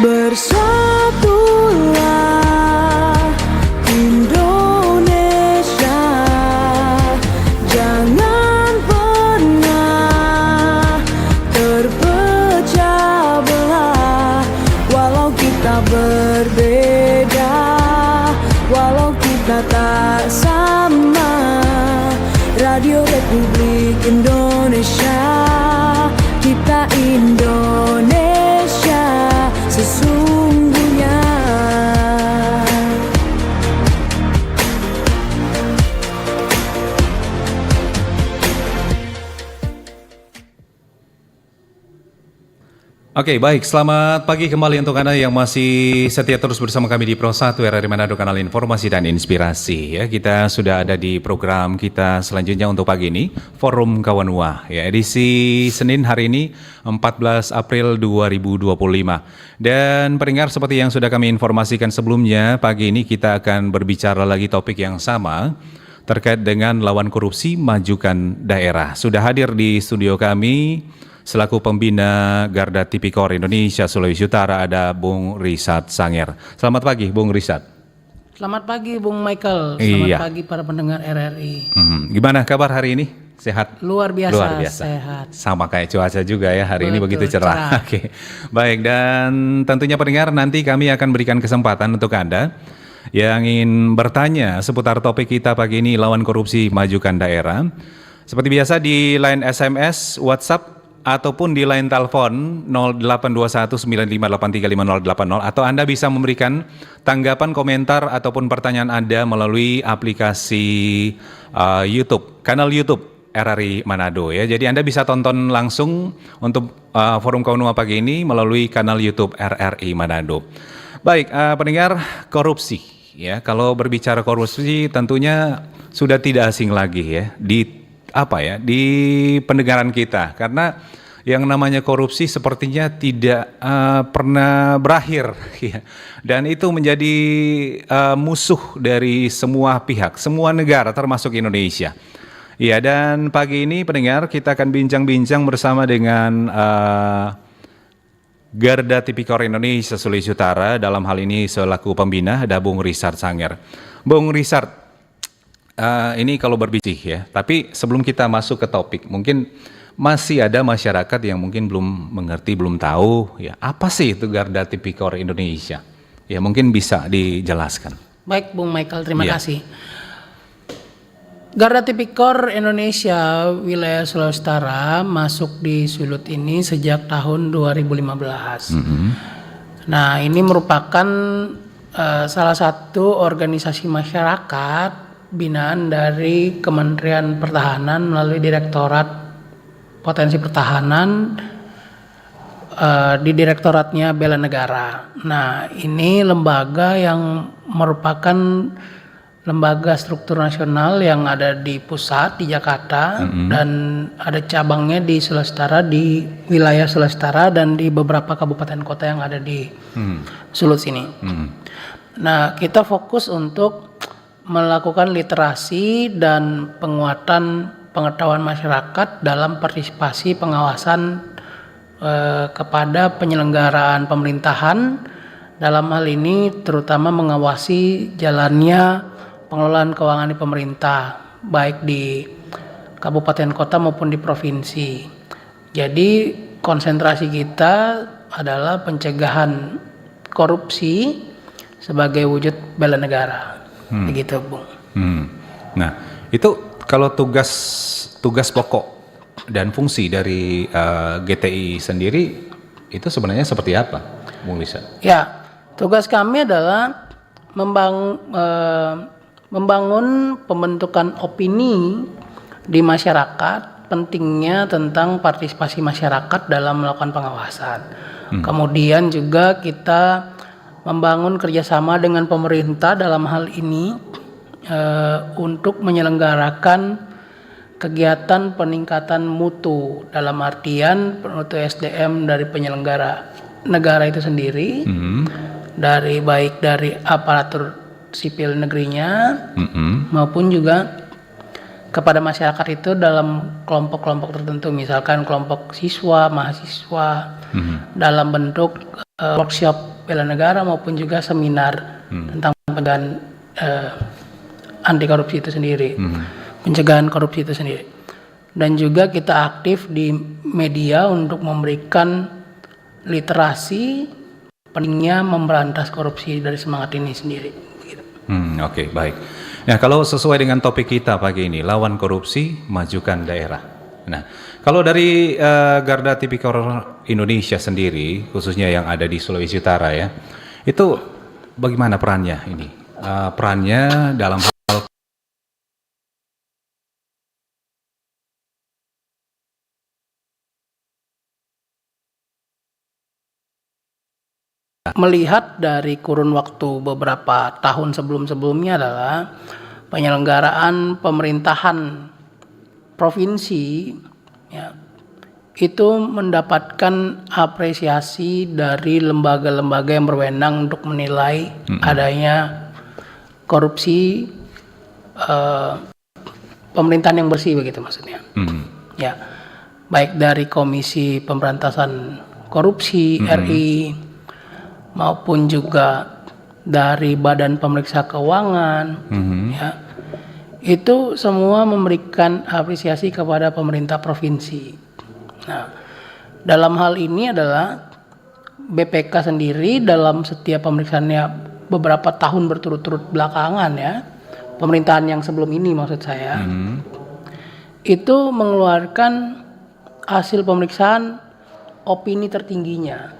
Bersatulah Indonesia, jangan pernah terpecah belah. Walau kita berbeda, walau kita tak sama, Radio Republik Indonesia, kita Indonesia sesungguhnya. Oke, baik. Selamat pagi kembali untuk Anda yang masih setia terus bersama kami di Pro 1 RRI Manado, kanal informasi dan inspirasi. Ya, kita sudah ada di program kita selanjutnya untuk pagi ini, Forum Kawanua. Ya, edisi Senin hari ini 14 April 2025. Dan pendengar, seperti yang sudah kami informasikan sebelumnya, pagi ini kita akan berbicara lagi topik yang sama terkait dengan lawan korupsi majukan daerah. Sudah hadir di studio kami selaku pembina Garda Tipikor Indonesia Sulawesi Utara ada Bung Richard Sanger. Selamat pagi Bung Richard. Selamat pagi Bung Michael. Selamat pagi para pendengar RRI. Gimana kabar hari ini? Sehat? Luar biasa. Luar biasa. Sehat. Sama kayak cuaca juga ya hari ini begitu cerah. cerah. Oke. Baik, dan tentunya pendengar, nanti kami akan berikan kesempatan untuk Anda yang ingin bertanya seputar topik kita pagi ini, lawan korupsi majukan daerah. Seperti biasa di line SMS, WhatsApp, ataupun di line telepon 082195835080, atau Anda bisa memberikan tanggapan, komentar ataupun pertanyaan Anda melalui aplikasi YouTube, kanal YouTube RRI Manado ya. Jadi Anda bisa tonton langsung untuk Forum Kawanua pagi ini melalui kanal YouTube RRI Manado. Baik, pendengar, korupsi ya. Kalau berbicara korupsi tentunya sudah tidak asing lagi ya di pendengaran kita, karena yang namanya korupsi sepertinya tidak pernah berakhir ya. Dan itu menjadi musuh dari semua pihak, semua negara termasuk Indonesia. Ya, dan pagi ini pendengar kita akan bincang-bincang bersama dengan Garda Tipikor Indonesia Sulawesi Utara, dalam hal ini selaku pembina ada Bung Richard Sanger. Bung Richard, ini kalau berbicara ya, tapi sebelum kita masuk ke topik, mungkin masih ada masyarakat yang mungkin belum mengerti, belum tahu ya, apa sih itu Garda Tipikor Indonesia? Ya, mungkin bisa dijelaskan. Baik Bung Michael, terima kasih. Garda Tipikor Indonesia wilayah Sulawesi Utara masuk di Sulut ini sejak tahun 2015. Nah, ini merupakan salah satu organisasi masyarakat binaan dari Kementerian Pertahanan melalui Direktorat Potensi Pertahanan, di Direktoratnya Bela Negara. Nah, ini lembaga yang merupakan lembaga struktur nasional yang ada di pusat di Jakarta, dan ada cabangnya di Sulawesi Utara, di wilayah Sulawesi Utara, dan di beberapa kabupaten kota yang ada di Sulut sini. Nah, kita fokus untuk melakukan literasi dan penguatan pengetahuan masyarakat dalam partisipasi pengawasan kepada penyelenggaraan pemerintahan, dalam hal ini terutama mengawasi jalannya pengelolaan keuangan di pemerintah, baik di kabupaten kota maupun di provinsi. Jadi konsentrasi kita adalah pencegahan korupsi sebagai wujud bela negara. Begitu, Bung. Nah, itu kalau tugas pokok dan fungsi dari GTI sendiri itu sebenarnya seperti apa, Bung Lisa? Ya, tugas kami adalah membangun pembentukan opini di masyarakat, pentingnya tentang partisipasi masyarakat dalam melakukan pengawasan. Kemudian juga kita membangun kerjasama dengan pemerintah dalam hal ini untuk menyelenggarakan kegiatan peningkatan mutu, dalam artian mutu SDM dari penyelenggara negara itu sendiri, dari baik dari aparatur sipil negerinya maupun juga kepada masyarakat itu dalam kelompok-kelompok tertentu, misalkan kelompok siswa, mahasiswa, dalam bentuk workshop bela negara maupun juga seminar tentang pencegahan anti korupsi itu sendiri, pencegahan korupsi itu sendiri. Dan juga kita aktif di media untuk memberikan literasi pentingnya memberantas korupsi dari semangat ini sendiri. Gitu. Oke, baik. Nah, kalau sesuai dengan topik kita pagi ini, lawan korupsi, majukan daerah. Nah, kalau dari Garda Tipikor Indonesia sendiri, khususnya yang ada di Sulawesi Utara ya, itu bagaimana perannya ini? Perannya dalam hal melihat dari kurun waktu beberapa tahun sebelum-sebelumnya adalah penyelenggaraan pemerintahan provinsi ya, itu mendapatkan apresiasi dari lembaga-lembaga yang berwenang untuk menilai adanya korupsi, pemerintahan yang bersih begitu maksudnya. Ya, baik dari Komisi Pemberantasan Korupsi RI maupun juga dari Badan Pemeriksa Keuangan, ya, itu semua memberikan apresiasi kepada pemerintah provinsi. Nah, dalam hal ini adalah BPK sendiri dalam setiap pemeriksaannya beberapa tahun berturut-turut belakangan ya, pemerintahan yang sebelum ini maksud saya, itu mengeluarkan hasil pemeriksaan opini tertingginya,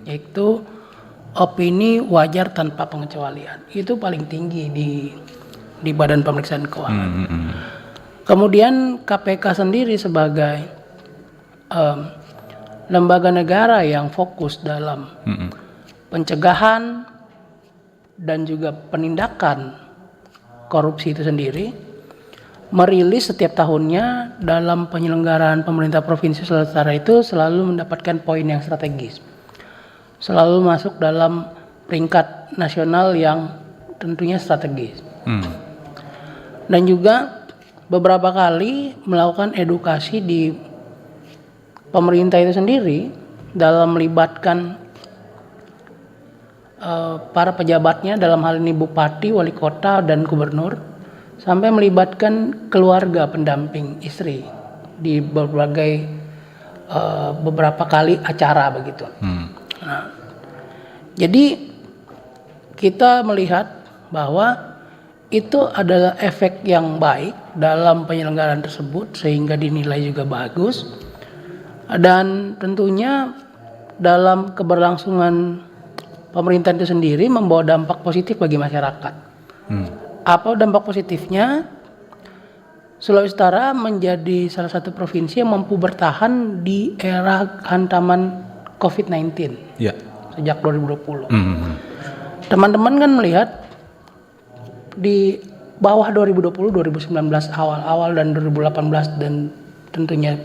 yaitu opini wajar tanpa pengecualian. Itu paling tinggi di Badan Pemeriksaan Keuangan. Kemudian KPK sendiri sebagai lembaga negara yang fokus dalam pencegahan dan juga penindakan korupsi itu sendiri, merilis setiap tahunnya dalam penyelenggaraan pemerintah Provinsi Sulawesi Utara itu selalu mendapatkan poin yang strategis. Selalu masuk dalam peringkat nasional yang tentunya strategis. Dan juga beberapa kali melakukan edukasi di pemerintah itu sendiri dalam melibatkan para pejabatnya, dalam hal ini bupati, wali kota, dan gubernur, sampai melibatkan keluarga pendamping istri di berbagai beberapa kali acara begitu. Nah, jadi kita melihat bahwa itu adalah efek yang baik dalam penyelenggaraan tersebut sehingga dinilai juga bagus, dan tentunya dalam keberlangsungan pemerintahan itu sendiri membawa dampak positif bagi masyarakat. Apa dampak positifnya? Sulawesi Utara menjadi salah satu provinsi yang mampu bertahan di era hantaman COVID-19 sejak 2020. Teman-teman kan melihat di bawah 2020, 2019 awal-awal dan 2018 dan tentunya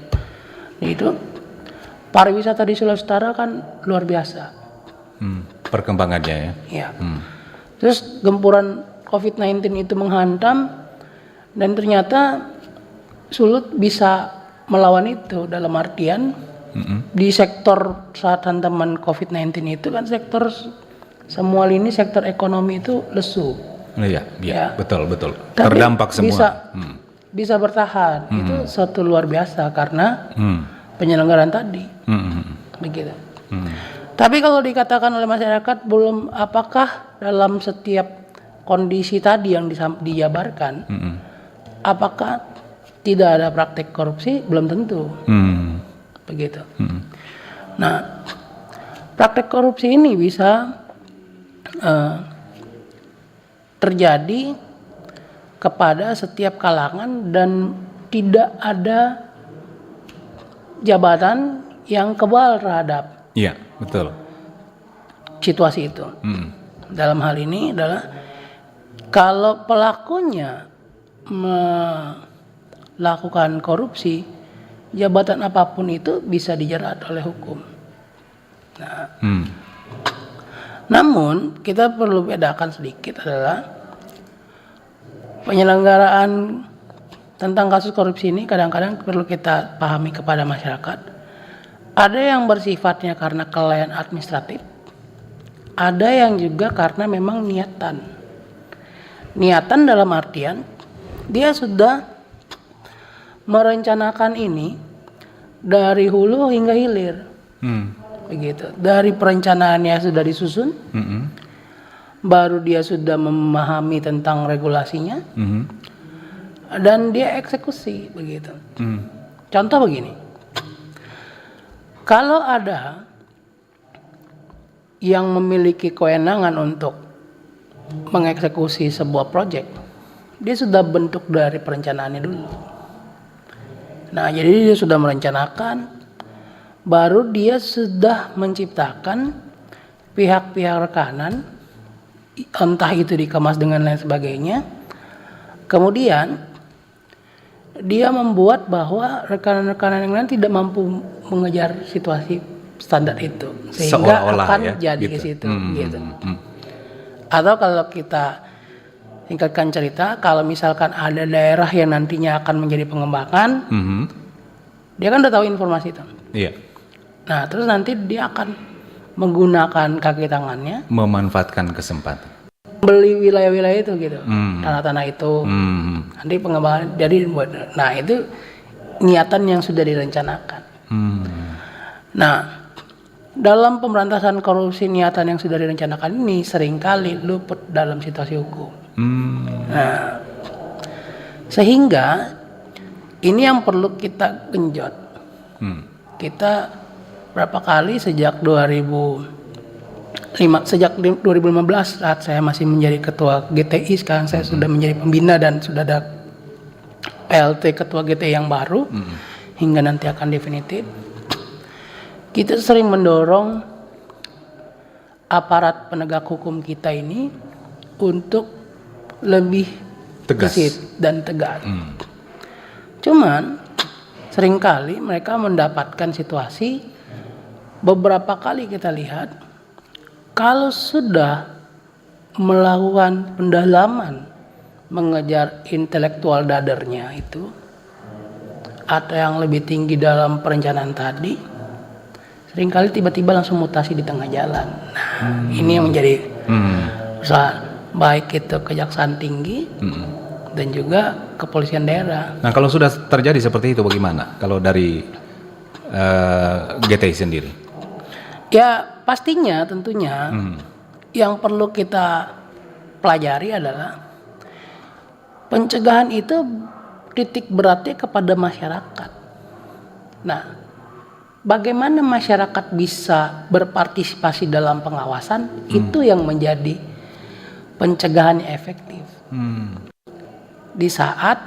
itu pariwisata di Sulawesi Utara kan luar biasa. Perkembangannya ya. Ya. Terus gempuran COVID-19 itu menghantam dan ternyata Sulut bisa melawan itu, dalam artian di sektor saat hantaman COVID-19 itu kan sektor semua lini sektor ekonomi itu lesu. Iya, betul. Tapi terdampak semua. Bisa bertahan. Itu suatu luar biasa karena penyelenggaraan tadi. Begitu. Tapi kalau dikatakan oleh masyarakat belum, apakah dalam setiap kondisi tadi yang dijabarkan, apakah tidak ada praktek korupsi? Belum tentu. Begitu. Nah, praktek korupsi ini bisa terjadi kepada setiap kalangan dan tidak ada jabatan yang kebal terhadap betul situasi itu. Dalam hal ini adalah kalau pelakunya melakukan korupsi, jabatan apapun itu bisa dijerat oleh hukum. Nah, namun kita perlu bedakan sedikit adalah penyelenggaraan tentang kasus korupsi ini kadang-kadang perlu kita pahami kepada masyarakat. Ada yang bersifatnya karena kelalaian administratif, ada yang juga karena memang niatan. Niatan dalam artian dia sudah merencanakan ini dari hulu hingga hilir. Begitu. Dari perencanaannya sudah disusun, baru dia sudah memahami tentang regulasinya, dan dia eksekusi begitu. Contoh begini, kalau ada yang memiliki kewenangan untuk mengeksekusi sebuah proyek, dia sudah bentuk dari perencanaannya dulu. Nah, jadi dia sudah merencanakan, baru dia sudah menciptakan pihak-pihak rekanan, entah itu dikemas dengan lain sebagainya. Kemudian dia membuat bahwa rekanan-rekanan yang lain tidak mampu mengejar situasi standar itu, sehingga seolah-olah akan ya, jadi gitu. ke situ. Gitu. Atau kalau kita singkatkan cerita, kalau misalkan ada daerah yang nantinya akan menjadi pengembangan, dia kan udah tahu informasi itu. Iya. Nah, terus nanti dia akan menggunakan kaki tangannya, Memanfaatkan kesempatan. beli wilayah-wilayah itu gitu, tanah-tanah itu, nanti pengembangan. Jadi, nah itu niatan yang sudah direncanakan. Nah, dalam pemberantasan korupsi niatan yang sudah direncanakan ini seringkali luput dalam situasi hukum. Nah, sehingga ini yang perlu kita genjot. Kita berapa kali sejak 2015 saat saya masih menjadi ketua GTI, sekarang saya sudah menjadi pembina dan sudah ada PLT ketua GTI yang baru hingga nanti akan definitif. Kita sering mendorong aparat penegak hukum kita ini untuk lebih Tegas. gesit dan tegas. Cuman seringkali mereka mendapatkan situasi, beberapa kali kita lihat, kalau sudah melakukan pendalaman mengejar intelektual dadernya itu, atau yang lebih tinggi dalam perencanaan tadi, seringkali tiba-tiba langsung mutasi di tengah jalan. Nah, ini yang menjadi usaha baik itu Kejaksaan Tinggi dan juga kepolisian daerah. Nah, kalau sudah terjadi seperti itu bagaimana? Kalau dari GTI sendiri? Ya pastinya tentunya yang perlu kita pelajari adalah pencegahan itu titik beratnya kepada masyarakat. Nah, bagaimana masyarakat bisa berpartisipasi dalam pengawasan, itu yang menjadi pencegahannya efektif. Di saat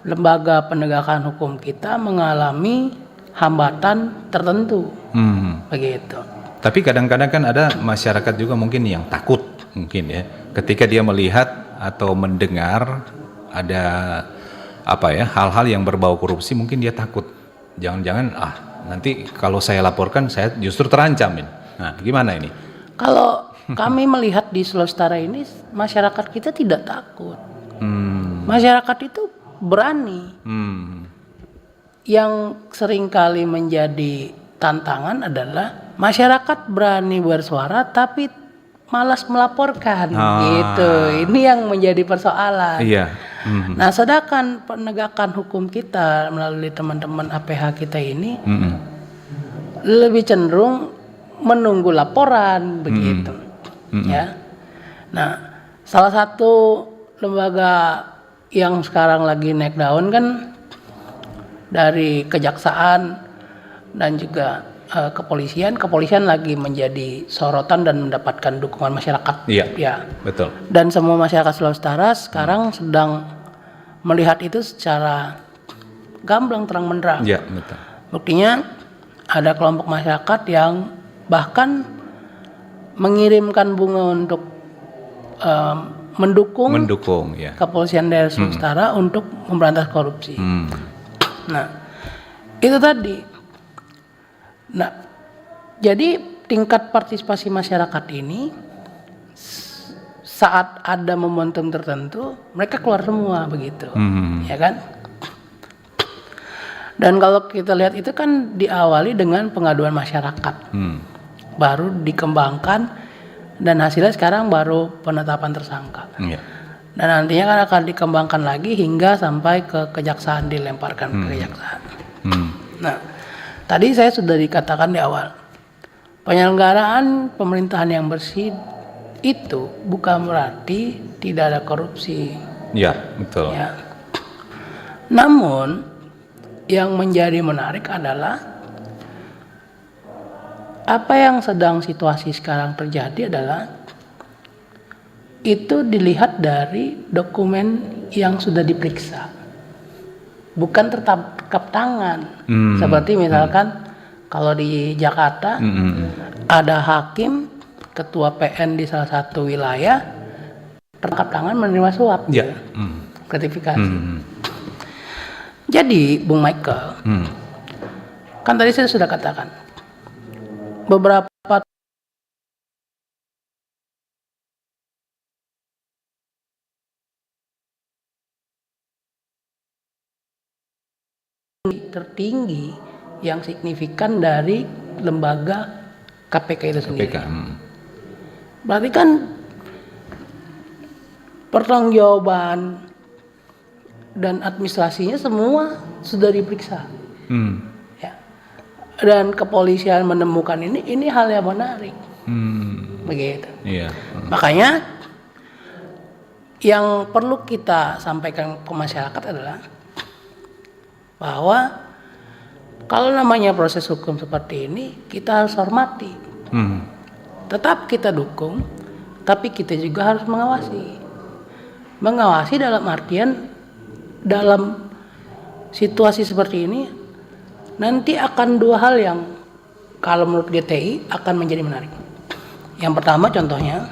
lembaga penegakan hukum kita mengalami hambatan tertentu, begitu. Tapi kadang-kadang kan ada masyarakat juga mungkin yang takut, mungkin ya, ketika dia melihat atau mendengar ada hal-hal yang berbau korupsi, mungkin dia takut. Jangan-jangan nanti kalau saya laporkan saya justru terancam ini. Nah, gimana ini? Kalau kami melihat di Sulawesi Utara ini, masyarakat kita tidak takut. Masyarakat itu berani. Yang seringkali menjadi tantangan adalah masyarakat berani bersuara tapi malas melaporkan, gitu. Ini yang menjadi persoalan. Iya. Nah, sedangkan penegakan hukum kita melalui teman-teman APH kita ini lebih cenderung menunggu laporan, begitu. Ya. Nah, salah satu lembaga yang sekarang lagi naik daun kan dari Kejaksaan dan juga kepolisian lagi menjadi sorotan dan mendapatkan dukungan masyarakat. Iya, ya, betul. Dan semua masyarakat Sulawesi Utara sekarang sedang melihat itu secara gamblang terang-benderang. Iya, betul. Buktinya ada kelompok masyarakat yang bahkan mengirimkan bunga untuk mendukung ya. kepolisian daerah Sulawesi Utara untuk memberantas korupsi. Nah, itu tadi. Nah, jadi tingkat partisipasi masyarakat ini saat ada momentum tertentu mereka keluar semua, begitu, ya kan? Dan kalau kita lihat itu kan diawali dengan pengaduan masyarakat. baru dikembangkan dan hasilnya sekarang baru penetapan tersangka. Iya. Dan nantinya kan akan dikembangkan lagi hingga sampai ke kejaksaan, dilemparkan ke kejaksaan. Nah, tadi saya sudah dikatakan di awal, penyelenggaraan pemerintahan yang bersih itu bukan berarti tidak ada korupsi. Ya, betul. Ya. Namun yang menjadi menarik adalah apa yang sedang situasi sekarang terjadi adalah itu dilihat dari dokumen yang sudah diperiksa, bukan tertangkap tangan. Seperti misalkan kalau di Jakarta ada hakim, ketua PN di salah satu wilayah tertangkap tangan menerima suap, Ya. gratifikasi. Jadi Bung Michael, kan tadi saya sudah katakan beberapa tertinggi yang signifikan dari lembaga KPK itu sendiri. KPK. Berarti kan pertanggungjawaban dan administrasinya semua sudah diperiksa. Ya. Dan kepolisian menemukan ini hal yang menarik. Begitu. Iya. Makanya yang perlu kita sampaikan ke masyarakat adalah bahwa kalau namanya proses hukum seperti ini kita harus hormati. Tetap kita dukung, tapi kita juga harus mengawasi. Mengawasi dalam artian dalam situasi seperti ini nanti akan dua hal yang kalau menurut GTI akan menjadi menarik. Yang pertama contohnya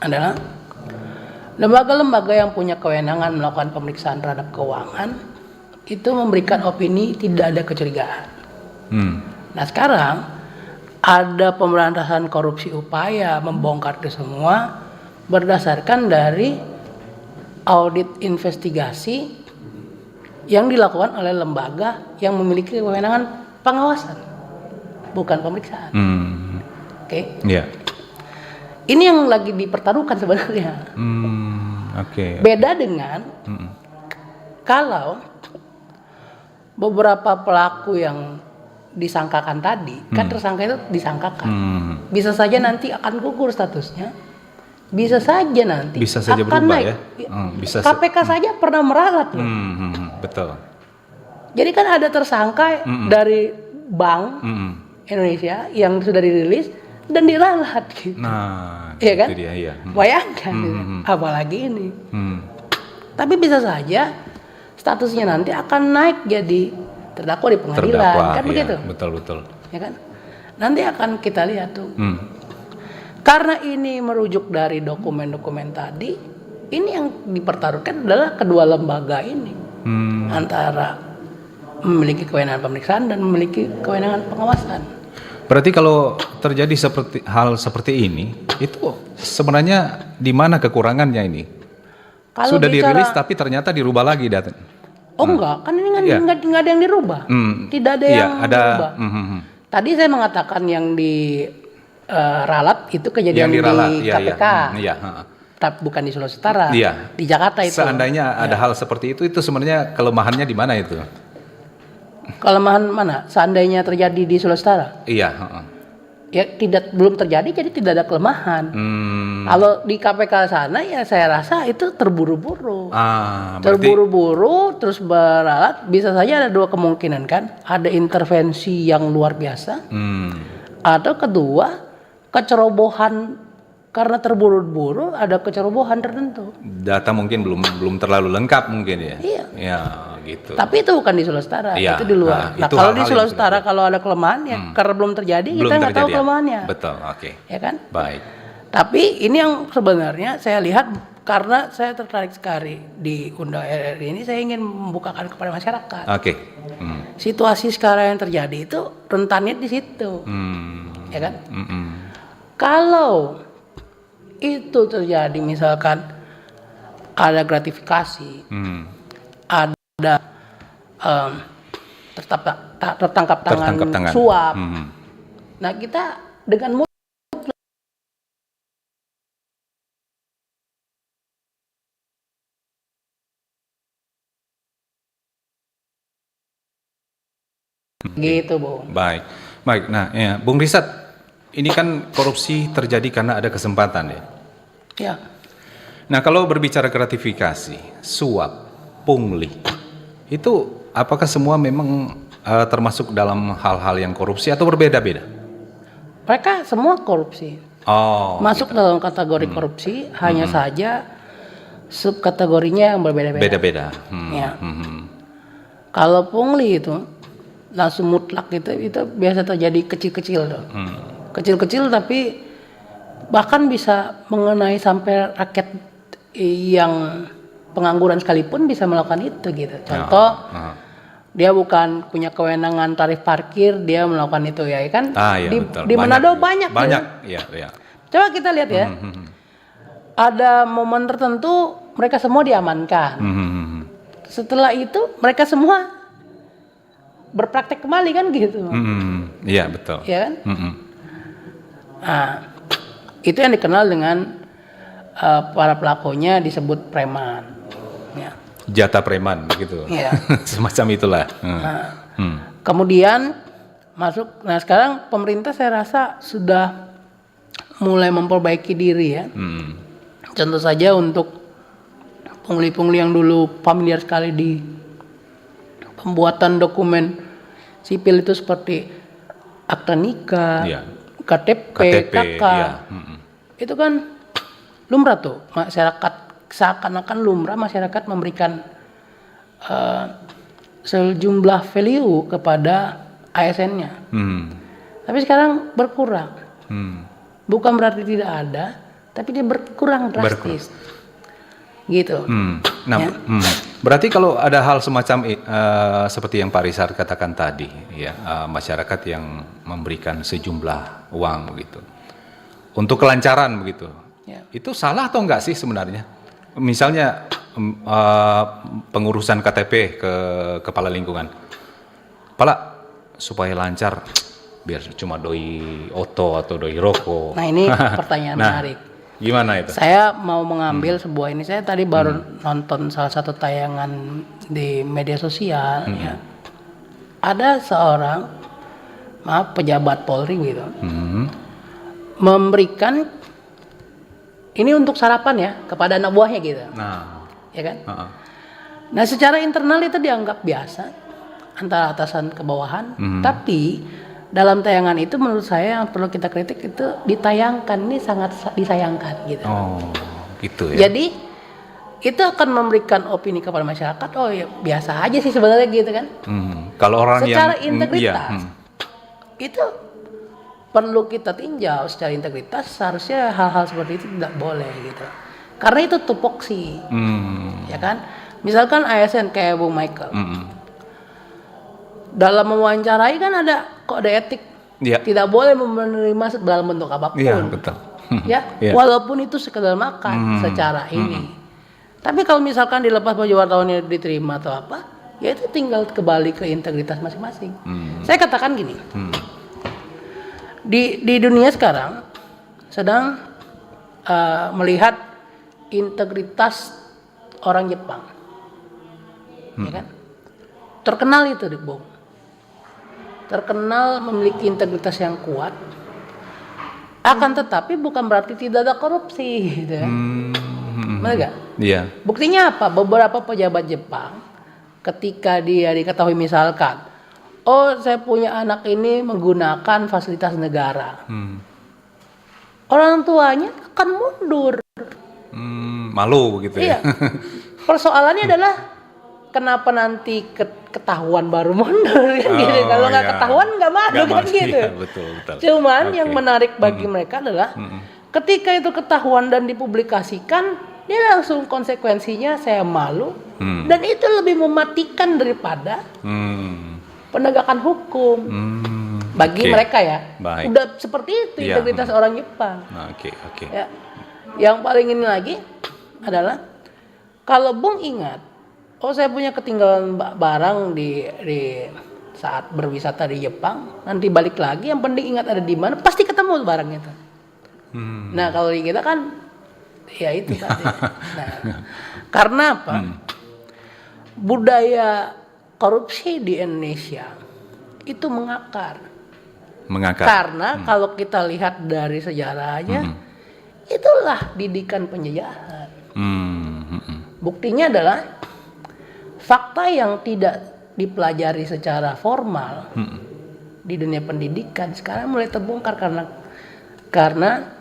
adalah lembaga-lembaga yang punya kewenangan melakukan pemeriksaan terhadap keuangan itu memberikan opini tidak ada kecurigaan. Nah sekarang ada pemberantasan korupsi upaya membongkar itu semua berdasarkan dari audit investigasi yang dilakukan oleh lembaga yang memiliki kewenangan pengawasan, bukan pemeriksaan. Oke. Iya. Ini yang lagi dipertaruhkan sebenarnya. Oke. Beda dengan kalau beberapa pelaku yang disangkakan tadi, kan tersangka itu disangkakan. Bisa saja nanti akan gugur statusnya. Bisa saja nanti Bisa saja akan berubah naik. ya. Bisa KPK saja pernah meralat loh. Betul. Jadi kan ada tersangka dari Bank Indonesia yang sudah dirilis dan diralat gitu. Nah, Iya kan? itu dia, iya. Bayangkan gitu. Apalagi ini. Tapi bisa saja statusnya nanti akan naik jadi terdakwa di pengadilan, kan iya, begitu? Betul. Ya kan? Nanti akan kita lihat tuh. Karena ini merujuk dari dokumen-dokumen tadi, ini yang dipertaruhkan adalah kedua lembaga ini. Antara memiliki kewenangan pemeriksaan dan memiliki kewenangan pengawasan. Berarti kalau terjadi hal seperti ini, itu sebenarnya di mana kekurangannya ini? Kalau Sudah bicara- dirilis tapi ternyata dirubah lagi data. Oh enggak, kan ini Iya. nggak ada yang dirubah. Tidak ada Iya, yang ada. dirubah. Tadi saya mengatakan yang di ralat itu kejadian Yang diralat, di iya, KPK. Iya. Tapi bukan di Sulawesi Utara. Iya. Di Jakarta itu. Seandainya ada hal seperti itu sebenarnya kelemahannya di mana itu? Kelemahan mana? Seandainya terjadi di Sulawesi Utara. Iya. Ya belum terjadi, jadi tidak ada kelemahan. Kalau di KPK sana ya saya rasa itu terburu-buru. Berarti Terburu-buru terus beralat, bisa saja ada dua kemungkinan kan. Ada intervensi yang luar biasa. Atau kedua, kecerobohan karena terburu-buru ada kecerobohan tertentu. data mungkin belum terlalu lengkap mungkin ya. Iya. Ya, gitu. Tapi itu bukan di Sulawesi Utara, Iya, itu di luar. nah, Nah, itu kalau di hal-hal yang Sulawesi sudah Utara kalau ada kelemahan ya karena belum terjadi Belum kita nggak tahu terjadi ya? kelemahannya. Betul, oke. Ya kan? Baik. Tapi ini yang sebenarnya saya lihat karena saya tertarik sekali di Undang RRI ini, saya ingin membukakan kepada masyarakat. Oke. Situasi sekarang yang terjadi itu rentannya di situ. Ya kan? Kalau itu terjadi misalkan ada gratifikasi, ada tertangkap tangan Tertangkap tangan. suap, Nah kita dengan gitu, Bung. Baik, baik. Nah, ya, Bung Risat, ini kan korupsi terjadi karena ada kesempatan ya. Ya, Nah, kalau berbicara gratifikasi, suap, pungli, itu apakah semua memang termasuk dalam hal-hal yang korupsi atau berbeda-beda? mereka semua korupsi. Oh, Masuk dalam kategori korupsi, hanya saja subkategorinya yang berbeda-beda. beda-beda. Ya. Kalau pungli itu langsung mutlak itu biasa terjadi kecil-kecil tuh. Kecil-kecil tapi bahkan bisa mengenai sampai rakyat yang pengangguran sekalipun bisa melakukan itu gitu. Contoh dia bukan punya kewenangan tarif parkir, dia melakukan itu ya kan. Iya, betul. Di Manado banyak. Ya, ya. Coba kita lihat ya. Ada momen tertentu mereka semua diamankan. Setelah itu mereka semua berpraktek kembali kan gitu. Iya, betul. Ya kan? Nah, itu yang dikenal dengan para pelakunya disebut preman. Ya. Jatah preman gitu. Iya. Semacam itulah. Kemudian masuk. Nah sekarang pemerintah saya rasa sudah mulai memperbaiki diri ya. Contoh saja untuk pungli-pungli yang dulu familiar sekali di pembuatan dokumen sipil itu seperti akta nikah, Iya. KTP, KK. Iya. Itu kan lumrah tuh masyarakat, seakan-akan lumrah masyarakat memberikan sejumlah value kepada ASN-nya. Tapi sekarang berkurang. Bukan berarti tidak ada, tapi dia berkurang drastis. Gitu. Nah, berarti kalau ada hal semacam seperti yang Pak Risar katakan tadi, ya, masyarakat yang memberikan sejumlah uang begitu untuk kelancaran begitu, Ya. itu salah atau enggak sih sebenarnya? Misalnya pengurusan KTP ke kepala lingkungan, Pala supaya lancar, biar cuma doi oto atau doi rokok. Nah ini pertanyaan menarik. Gimana itu? Saya mau mengambil sebuah ini. Saya tadi baru nonton salah satu tayangan di media sosial. Ya. Ada seorang, pejabat Polri gitu, memberikan ini untuk sarapan ya kepada anak buahnya gitu, ya kan? Nah secara internal itu dianggap biasa antara atasan ke bawahan, tapi dalam tayangan itu menurut saya yang perlu kita kritik itu ditayangkan, ini sangat disayangkan gitu. Oh, gitu ya. Jadi itu akan memberikan opini kepada masyarakat, oh ya biasa aja sih sebenarnya gitu kan. Kalau orang Secara yang integritas itu perlu kita tinjau secara integritas, seharusnya hal-hal seperti itu tidak boleh gitu. Karena itu tupoksi, ya kan. Misalkan ASN kayak Bung Michael, dalam mewawancarai kan ada kode etik, tidak boleh menerima dalam bentuk apapun. Iya, betul. Ya, walaupun itu sekedar makan secara ini. Tapi kalau misalkan dilepas baju wartawannya diterima atau apa, ya itu tinggal kembali ke integritas masing-masing. Saya katakan gini, di dunia sekarang sedang melihat integritas orang Jepang, ya kan? Terkenal itu di Bung. Terkenal memiliki integritas yang kuat. Akan tetapi bukan berarti tidak ada korupsi gitu ya. Benar gak? Iya. Buktinya apa? Beberapa pejabat Jepang ketika dia diketahui misalkan, oh saya punya anak ini menggunakan fasilitas negara, orang tuanya akan mundur. Malu begitu ya. Iya. Persoalannya adalah kenapa nanti ketahuan baru mundur kan gitu. Kalau nggak ketahuan nggak malu kan gitu. Iya, betul. Cuman yang menarik bagi mereka adalah ketika itu ketahuan dan dipublikasikan, dia langsung konsekuensinya saya malu, dan itu lebih mematikan daripada penegakan hukum bagi mereka ya. Baik. Udah seperti itu integritas orang Jepang. Oke. Ya. Yang paling ini lagi adalah kalau Bung ingat, oh saya punya ketinggalan barang di saat berwisata di Jepang, nanti balik lagi, yang penting ingat ada di mana, pasti ketemu barang itu. Nah kalau di kita kan, ya itu tadi. Nah, karena apa? Budaya korupsi di Indonesia itu mengakar. Karena kalau kita lihat dari sejarahnya, itulah didikan penjajahan. Buktinya adalah fakta yang tidak dipelajari secara formal di dunia pendidikan sekarang mulai terbongkar karena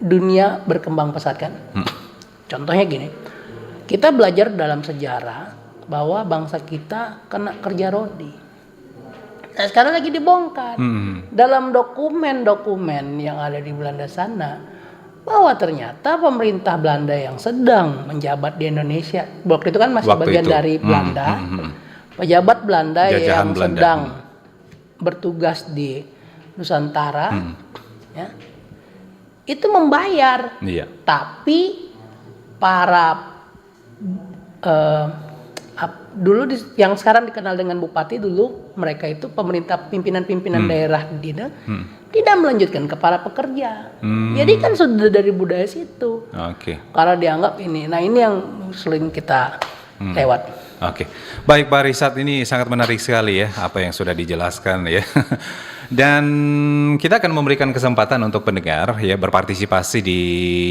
dunia berkembang pesat kan. Contohnya gini, kita belajar dalam sejarah bahwa bangsa kita kena kerja rodi. Nah sekarang lagi dibongkar dalam dokumen-dokumen yang ada di Belanda sana, bahwa ternyata pemerintah Belanda yang sedang menjabat di Indonesia, waktu itu kan masih bagian dari Belanda, pejabat Belanda Jajahan yang Belanda. sedang bertugas di Nusantara, ya, itu membayar, tapi para dulu yang sekarang dikenal dengan bupati, dulu mereka itu pimpinan daerah tidak melanjutkan ke para pekerja. Jadi kan sudah dari budaya situ. Karena dianggap ini. Nah ini yang sering kita lewat. Baik Pak Risat, ini sangat menarik sekali ya apa yang sudah dijelaskan ya. Dan kita akan memberikan kesempatan untuk pendengar ya berpartisipasi di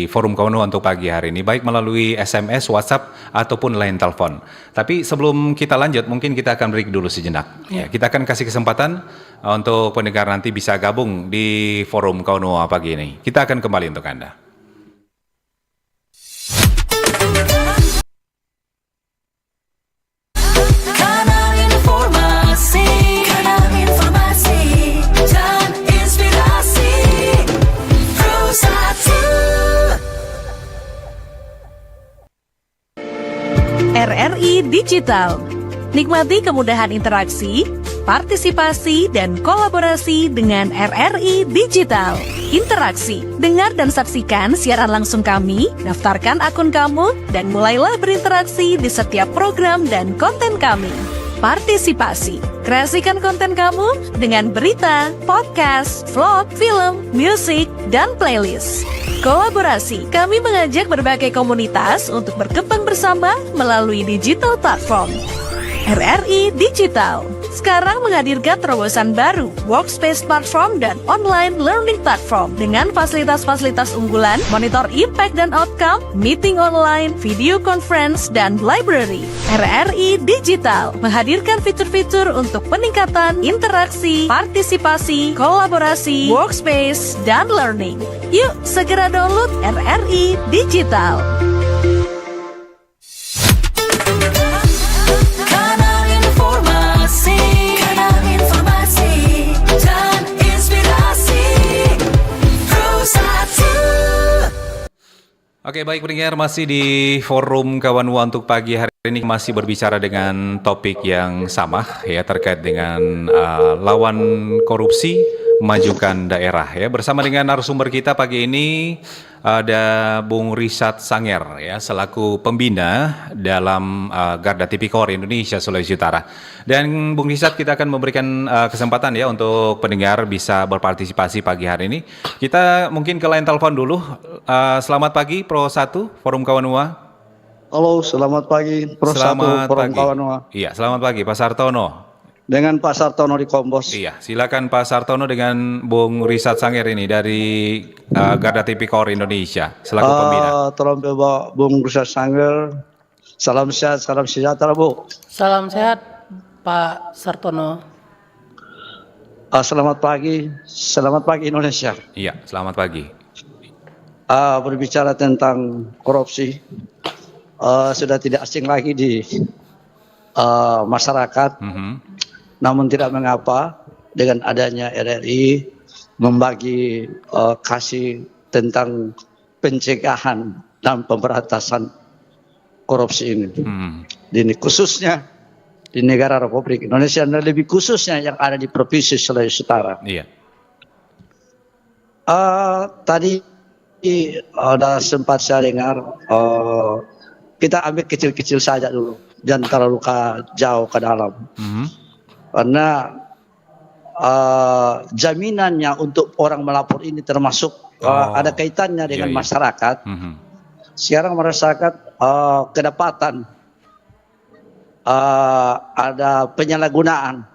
Forum Kauno untuk pagi hari ini, baik melalui SMS, WhatsApp ataupun line telepon. Tapi sebelum kita lanjut, mungkin kita akan break dulu sejenak. Ya, kita akan kasih kesempatan untuk pendengar nanti bisa gabung di Forum Kauno pagi ini. Kita akan kembali untuk Anda. RRI Digital. Nikmati kemudahan interaksi, partisipasi, dan kolaborasi dengan RRI Digital. Interaksi, dengar dan saksikan siaran langsung kami, daftarkan akun kamu, dan mulailah berinteraksi di setiap program dan konten kami. Partisipasi, kreasikan konten kamu dengan berita, podcast, vlog, film, musik, dan playlist. Kolaborasi, kami mengajak berbagai komunitas untuk berkembang bersama melalui digital platform. RRI Digital sekarang menghadirkan terobosan baru, workspace platform dan online learning platform dengan fasilitas-fasilitas unggulan, monitor impact dan outcome, meeting online, video conference, dan library. RRI Digital menghadirkan fitur-fitur untuk peningkatan interaksi, partisipasi, kolaborasi, workspace, dan learning. Yuk segera download RRI Digital. Oke, baik pendengar, masih di Forum Kawanua untuk pagi hari ini masih berbicara dengan topik yang sama ya terkait dengan lawan korupsi, majukan daerah ya. Bersama dengan narasumber kita pagi ini ada Bung Risat Sanger ya selaku pembina dalam Garda Tipikor Indonesia Sulawesi Utara. Dan Bung Risat, kita akan memberikan kesempatan ya untuk pendengar bisa berpartisipasi pagi hari ini. Kita mungkin ke line telepon dulu. Selamat pagi Pro 1 Forum Kawanua. Halo, selamat pagi Pro 1 Forum Kawanua. Iya, selamat pagi Pak Sartono. Dengan Pak Sartono di Kombos. Iya, silakan Pak Sartono dengan Bung Risat Sanger ini dari Garda Tipikor Indonesia selaku pembina. Tolong Bapak Bung Risat Sanger. Salam sehat, salam sejahtera Bu. Salam sehat Pak Sartono. Selamat pagi Indonesia. Iya, selamat pagi. Berbicara tentang korupsi, sudah tidak asing lagi di masyarakat. Namun tidak mengapa dengan adanya RRI membagi kasih tentang pencegahan dan pemberantasan korupsi ini. Ini khususnya di negara Republik Indonesia dan lebih khususnya yang ada di Provinsi Sulawesi Utara. Iya. Tadi ada sempat saya dengar, kita ambil kecil-kecil saja dulu, jangan terlalu jauh ke dalam. karena jaminannya untuk orang melapor ini termasuk ada kaitannya dengan masyarakat. Sekarang masyarakat kedapatan ada penyalahgunaan.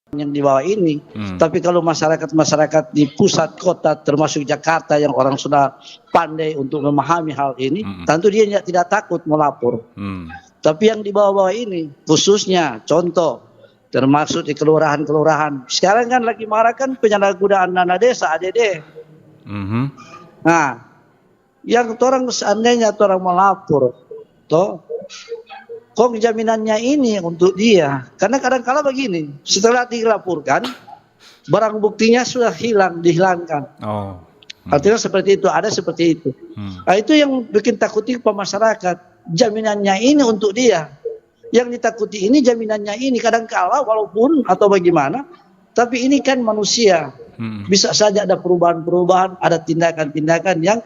Yang di bawah ini, tapi kalau masyarakat di pusat kota termasuk Jakarta yang orang sudah pandai untuk memahami hal ini, tentu dia tidak takut melapor. Tapi yang di bawah-bawah ini, khususnya contoh termasuk di kelurahan-kelurahan, sekarang kan lagi marah kan penyalahgunaan dana desa ADD. Nah, yang orang seandainya orang melapor, toh kok jaminannya ini untuk dia? Karena kadang-kala begini, setelah dilaporkan, barang buktinya sudah dihilangkan. Artinya seperti itu, ada seperti itu. Nah, itu yang bikin takuti masyarakat. Jaminannya ini untuk dia. Yang ditakuti ini jaminannya ini. Kadang-kala walaupun atau bagaimana, tapi ini kan manusia. Bisa saja ada perubahan-perubahan, ada tindakan-tindakan yang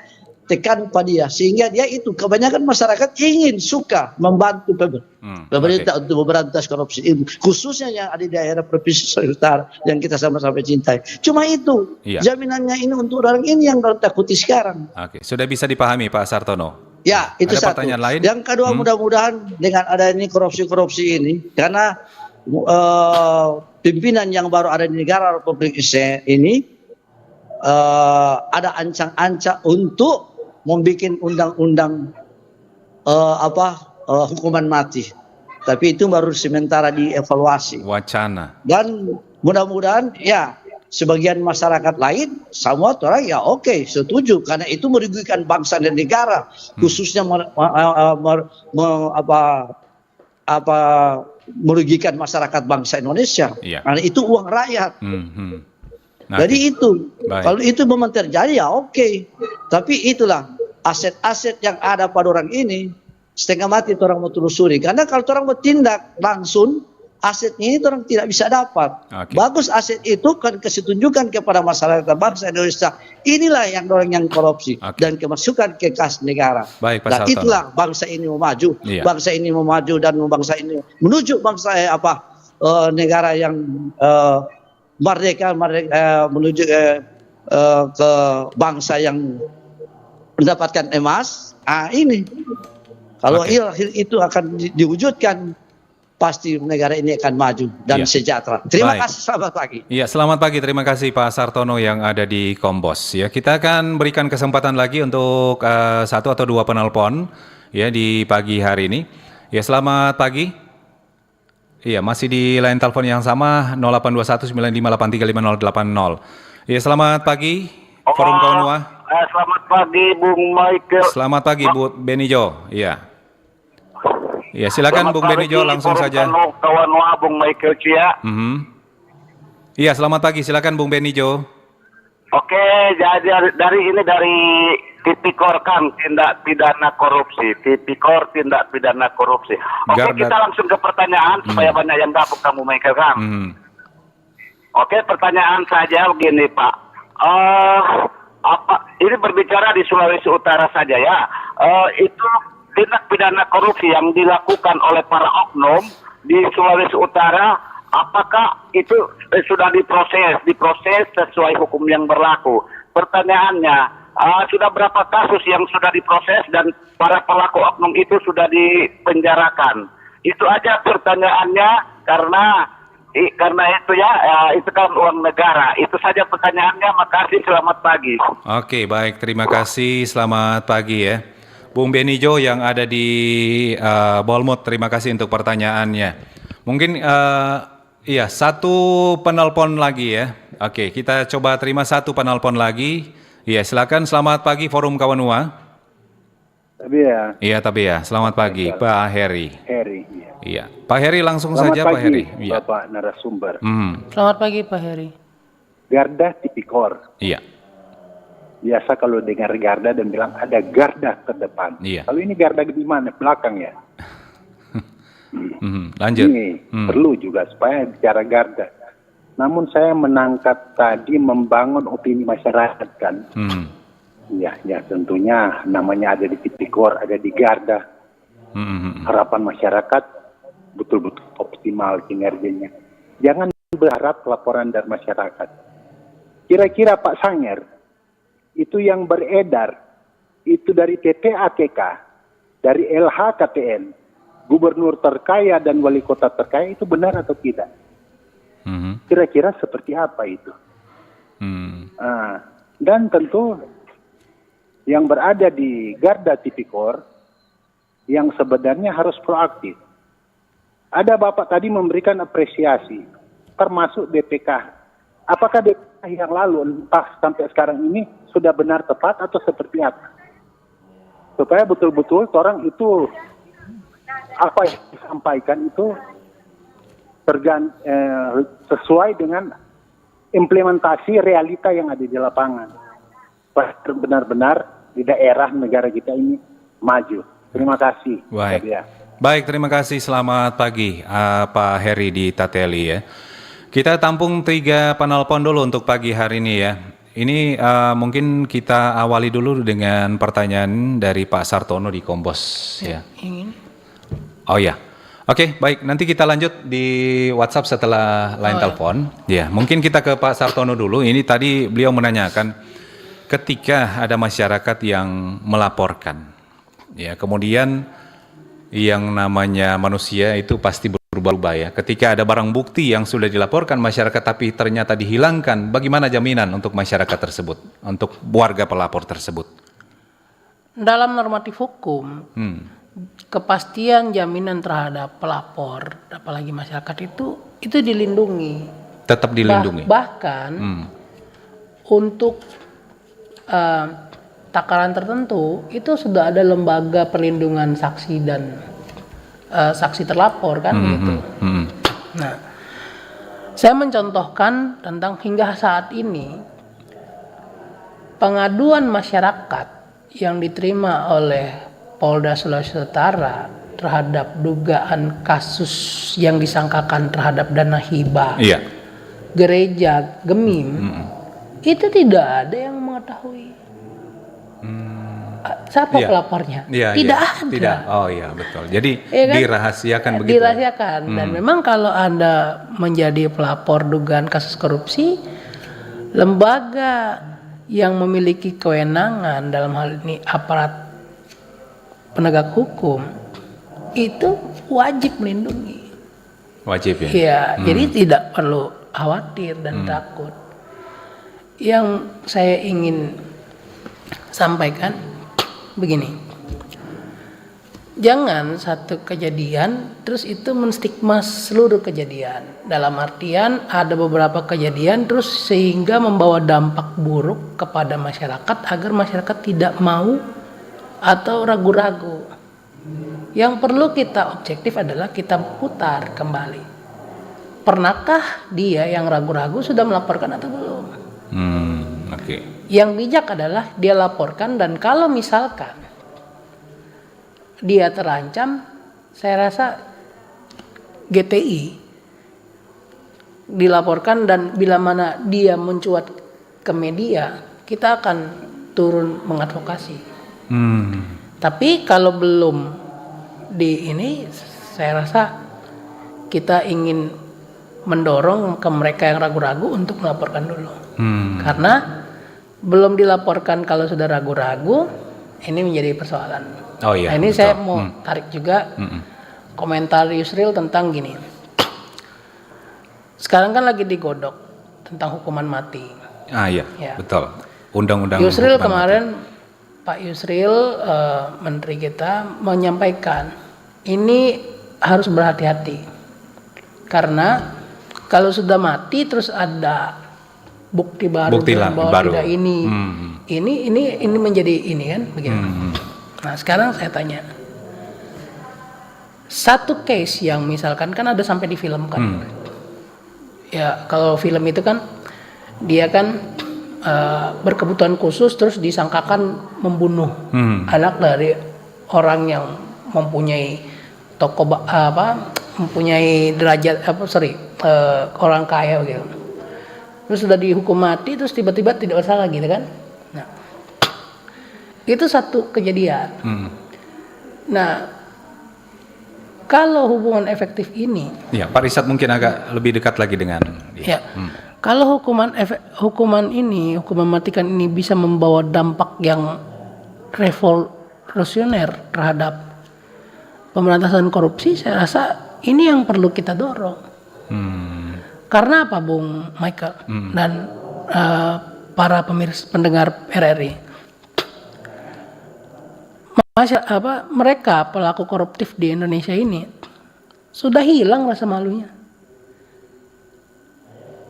tekan pada dia, sehingga dia itu kebanyakan masyarakat suka membantu pemerintah untuk memberantas korupsi ini, khususnya yang ada di daerah provinsi Sulawesi Utara yang kita sama-sama cintai. Cuma itu jaminannya ini untuk orang ini yang orang takuti sekarang. Sudah bisa dipahami Pak Sartono. Ya, itu ada satu. Pertanyaan lain? Yang kedua, mudah-mudahan dengan adanya korupsi ini, karena pimpinan yang baru ada di negara Republik Indonesia ini ada ancang-ancang untuk membuat undang-undang hukuman mati. Tapi itu baru sementara dievaluasi. Wacana. Dan mudah-mudahan sebagian masyarakat lain semua orang oke, setuju, karena itu merugikan bangsa dan negara, khususnya merugikan masyarakat bangsa Indonesia. Karena itu uang rakyat. Jadi itu, kalau itu memang terjadi oke. Tapi itulah aset-aset yang ada pada orang ini setengah mati orang mau telusuri. Karena kalau orang bertindak langsung, asetnya ini orang tidak bisa dapat. Bagus aset itu kan kasih tunjukkan kepada masyarakat bangsa Indonesia. Inilah yang orang yang korupsi dan kemasukan ke kas negara. Baik, Pak Dan Sartono. itulah bangsa ini mau maju. Bangsa ini mau maju dan bangsa ini menuju bangsa negara yang merdeka menuju ke bangsa yang mendapatkan emas. Ini kalau itu akan diwujudkan, pasti negara ini akan maju dan sejahtera. Terima kasih, selamat pagi. Iya, selamat pagi. Terima kasih Pak Sartono yang ada di Kombos. Ya, kita akan berikan kesempatan lagi untuk satu atau dua penelpon di pagi hari ini. Ya, selamat pagi. Iya, masih di line telepon yang sama 082195835080. Iya, selamat pagi. Forum Kawan Wa. Selamat pagi Bung Michael. Selamat pagi Bu Benijo. Iya. Ya, silakan Bung Benijo langsung saja. Kawan Wa Bung Michael Cia. Iya, selamat pagi. Silakan Bung Benijo. Oke, jadi dari Tipikor kan tindak pidana korupsi. Tipikor tindak pidana korupsi. Oke, kita langsung ke pertanyaan supaya banyak yang dapat kamu Michael kan. Oke, pertanyaan saja begini Pak. Ini berbicara di Sulawesi Utara saja ya. Itu tindak pidana korupsi yang dilakukan oleh para oknum di Sulawesi Utara, apakah itu sudah diproses sesuai hukum yang berlaku? Pertanyaannya, sudah berapa kasus yang sudah diproses dan para pelaku oknum itu sudah dipenjarakan? Itu aja pertanyaannya, karena itu itu kan uang negara. Itu saja pertanyaannya. Makasih, selamat pagi. Oke, baik, terima kasih, selamat pagi ya. Bung Benijo yang ada di Bolmut, terima kasih untuk pertanyaannya. Mungkin satu penelpon lagi ya. Oke, kita coba terima satu penelpon lagi. Iya, silakan. Selamat pagi Forum Kawan Wa. Tabia. Iya, Tabia. Selamat pagi Pak Heri. Iya, Pak Heri langsung Selamat saja pagi, Pak Heri. Iya. Bapak narasumber. Selamat pagi Pak Heri. Garda Tipikor. Iya. Biasa kalau dengar Garda dan bilang ada Garda ke depan. Iya. Kalau ini Garda di mana? Belakang ya. Lanjut. Ini perlu juga supaya bicara Garda. Namun saya menangkap tadi membangun opini masyarakat kan. Ya tentunya namanya ada di Tipikor, ada di Garda. Harapan masyarakat betul-betul optimal kinerjanya. Jangan berharap laporan dari masyarakat. Kira-kira Pak Sanger, itu yang beredar, itu dari PPATK, dari LHKPN, gubernur terkaya dan wali kota terkaya, itu benar atau tidak? Kira-kira seperti apa itu? Dan tentu yang berada di Garda Tipikor, yang sebenarnya harus proaktif. Ada Bapak tadi memberikan apresiasi, termasuk BPK. Apakah BPK yang lalu, entah sampai sekarang ini, sudah benar tepat atau seperti apa? Supaya betul-betul orang itu, apa yang disampaikan itu sesuai dengan implementasi realita yang ada di lapangan. Benar-benar di daerah negara kita ini maju. Terima kasih. Baik, terima kasih. Selamat pagi, Pak Heri di Tateli ya. Kita tampung 3 penelpon dulu untuk pagi hari ini ya. Ini mungkin kita awali dulu dengan pertanyaan dari Pak Sartono di Kombos ya. Oh ya. Oke, baik. Nanti kita lanjut di WhatsApp setelah line telepon. Ya, mungkin kita ke Pak Sartono dulu. Ini tadi beliau menanyakan ketika ada masyarakat yang melaporkan. Ya, kemudian yang namanya manusia itu pasti berubah-ubah ya. Ketika ada barang bukti yang sudah dilaporkan masyarakat tapi ternyata dihilangkan, bagaimana jaminan untuk masyarakat tersebut, untuk warga pelapor tersebut? Dalam normatif hukum, kepastian jaminan terhadap pelapor, apalagi masyarakat itu dilindungi. Tetap dilindungi. Bahkan untuk takaran tertentu itu sudah ada lembaga perlindungan saksi dan saksi terlapor kan gitu. Nah, saya mencontohkan tentang hingga saat ini pengaduan masyarakat yang diterima oleh Polda Sulawesi Utara terhadap dugaan kasus yang disangkakan terhadap dana hibah gereja Gemim itu tidak ada yang mengetahui. Siapa pelapornya? Tidak ada. Tidak. Oh iya betul. Jadi kan? Dirahasiakan begitu. Dirahasiakan. Dan memang kalau Anda menjadi pelapor dugaan kasus korupsi, lembaga yang memiliki kewenangan dalam hal ini aparat penegak hukum itu wajib melindungi. Wajib ya. Iya. Jadi tidak perlu khawatir dan takut. Yang saya ingin sampaikan begini, jangan satu kejadian terus itu menstigma seluruh kejadian. Dalam artian ada beberapa kejadian terus sehingga membawa dampak buruk kepada masyarakat agar masyarakat tidak mau atau ragu-ragu. Yang perlu kita objektif adalah kita putar kembali. Pernahkah dia yang ragu-ragu sudah melaporkan atau belum? Yang bijak adalah dia laporkan, dan kalau misalkan dia terancam, saya rasa GTI dilaporkan, dan bila mana dia mencuat ke media, kita akan turun mengadvokasi. Tapi kalau belum di ini, saya rasa kita ingin mendorong ke mereka yang ragu-ragu untuk melaporkan dulu. Karena belum dilaporkan kalau sudah ragu-ragu, ini menjadi persoalan. Oh iya. Nah, ini betul. saya mau tarik juga komentar Yusril tentang gini. Sekarang kan lagi digodok tentang hukuman mati. Iya, betul. Undang-undang Yusril hukuman kemarin mati. Pak Yusril menteri kita menyampaikan ini harus berhati-hati. Karena kalau sudah mati terus ada bukti baru bahwa tidak ini menjadi ini kan begitu. Nah sekarang saya tanya, satu case yang misalkan kan ada sampai difilmkan. Ya kalau film itu kan dia kan berkebutuhan khusus terus disangkakan membunuh anak dari orang yang mempunyai mempunyai derajat orang kaya gitu. terus sudah dihukum mati, terus tiba-tiba tidak bersalah gitu kan. Nah, itu satu kejadian. Nah, kalau hubungan efektif ini, ya Pak Risat mungkin agak lebih dekat lagi dengan dia. ya, kalau hukuman mematikan ini bisa membawa dampak yang revolusioner terhadap pemberantasan korupsi, saya rasa ini yang perlu kita dorong. Karena apa, Bung Michael dan para pendengar RRI? Mereka pelaku koruptif di Indonesia ini sudah hilang rasa malunya.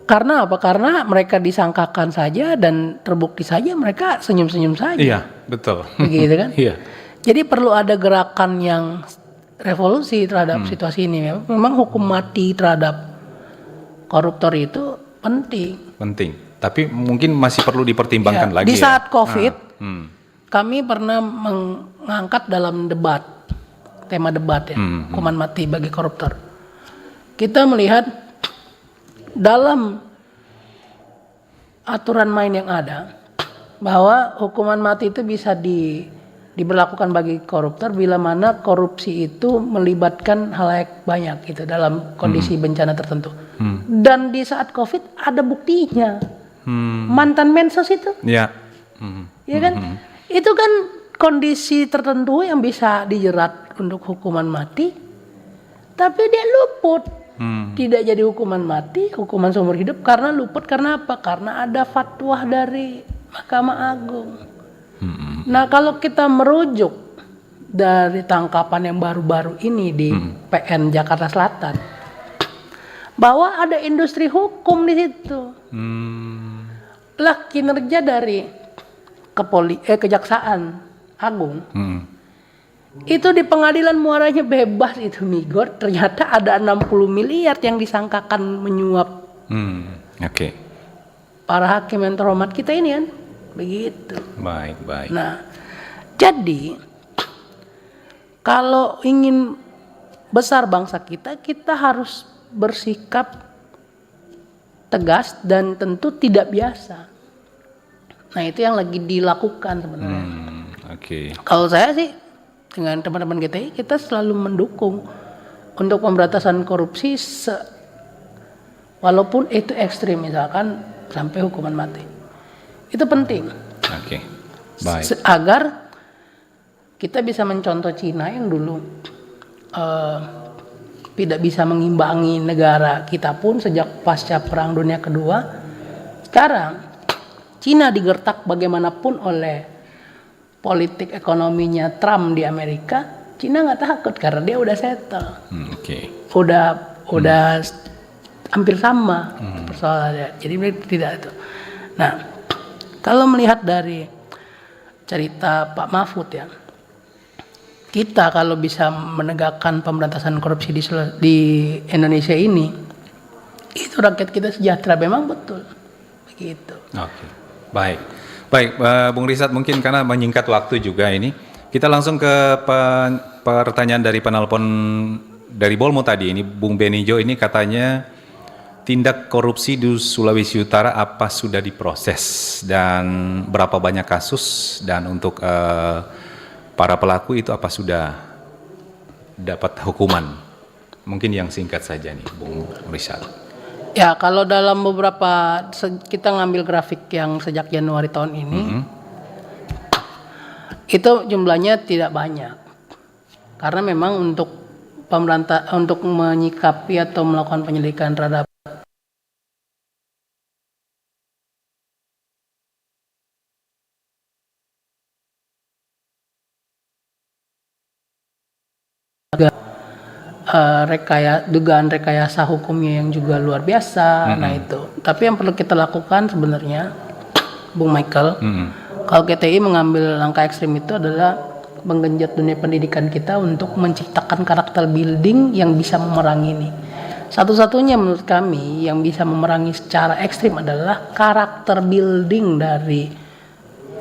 Karena apa? Karena mereka disangkakan saja dan terbukti saja, mereka senyum-senyum saja. Iya, betul. Begitu kan? Iya. Jadi perlu ada gerakan yang revolusi terhadap situasi ini. Memang hukum mati terhadap koruptor itu penting. Penting. Tapi mungkin masih perlu dipertimbangkan Ya, lagi. di saat COVID, kami pernah mengangkat dalam debat, tema debat ya, hukuman mati bagi koruptor. Kita melihat dalam aturan main yang ada bahwa hukuman mati itu bisa diberlakukan bagi koruptor bila mana korupsi itu melibatkan halayak banyak gitu dalam kondisi bencana tertentu. Dan di saat COVID ada buktinya. Mantan Mensos itu. Ya. Ya kan? Itu kan kondisi tertentu yang bisa dijerat untuk hukuman mati. Tapi dia luput. Tidak jadi hukuman mati, hukuman seumur hidup karena luput. Karena apa? Karena ada fatwa dari Mahkamah Agung. Nah, kalau kita merujuk dari tangkapan yang baru-baru ini di PN Jakarta Selatan, bahwa ada industri hukum di situ. Lah, kinerja dari Kejaksaan Agung itu di pengadilan muaranya bebas itu Migor, ternyata ada 60 miliar yang disangkakan menyuap. Oke. Para hakim yang terhormat kita ini kan begitu. Baik. Nah, jadi kalau ingin besar bangsa kita harus bersikap tegas dan tentu tidak biasa. Nah, itu yang lagi dilakukan sebenarnya. Oke. Kalau saya sih dengan teman-teman GTI, kita selalu mendukung untuk pemberantasan korupsi walaupun itu ekstrim, misalkan sampai hukuman mati. Itu penting. Oke. Baik. Agar kita bisa mencontoh Cina yang dulu tidak bisa mengimbangi negara kita pun sejak pasca Perang Dunia Kedua. Sekarang Cina digertak bagaimanapun oleh politik ekonominya Trump di Amerika. Cina nggak takut karena dia udah settle. Udah hampir sama persoalannya. Jadi tidak itu. Nah, kalau melihat dari cerita Pak Mahfud ya, kita kalau bisa menegakkan pemberantasan korupsi di Indonesia ini, itu rakyat kita sejahtera, memang betul begitu. Oke. Baik, Bung Risat, mungkin karena menyingkat waktu juga ini, kita langsung ke pertanyaan dari penelpon dari Bolmo tadi. Ini Bung Benijo ini katanya tindak korupsi di Sulawesi Utara apa sudah diproses dan berapa banyak kasus, dan untuk para pelaku itu apa sudah dapat hukuman? Mungkin yang singkat saja nih, Bung Risat. Ya, kalau dalam beberapa, kita ngambil grafik yang sejak Januari tahun ini, itu jumlahnya tidak banyak. Karena memang untuk menyikapi atau melakukan penyelidikan terhadap dugaan rekayasa hukumnya yang juga luar biasa. Nah itu. Tapi yang perlu kita lakukan sebenarnya, Bung Michael, kalau GTI mengambil langkah ekstrim itu adalah menggenjot dunia pendidikan kita untuk menciptakan karakter building yang bisa memerangi ini. Satu-satunya menurut kami yang bisa memerangi secara ekstrim adalah karakter building dari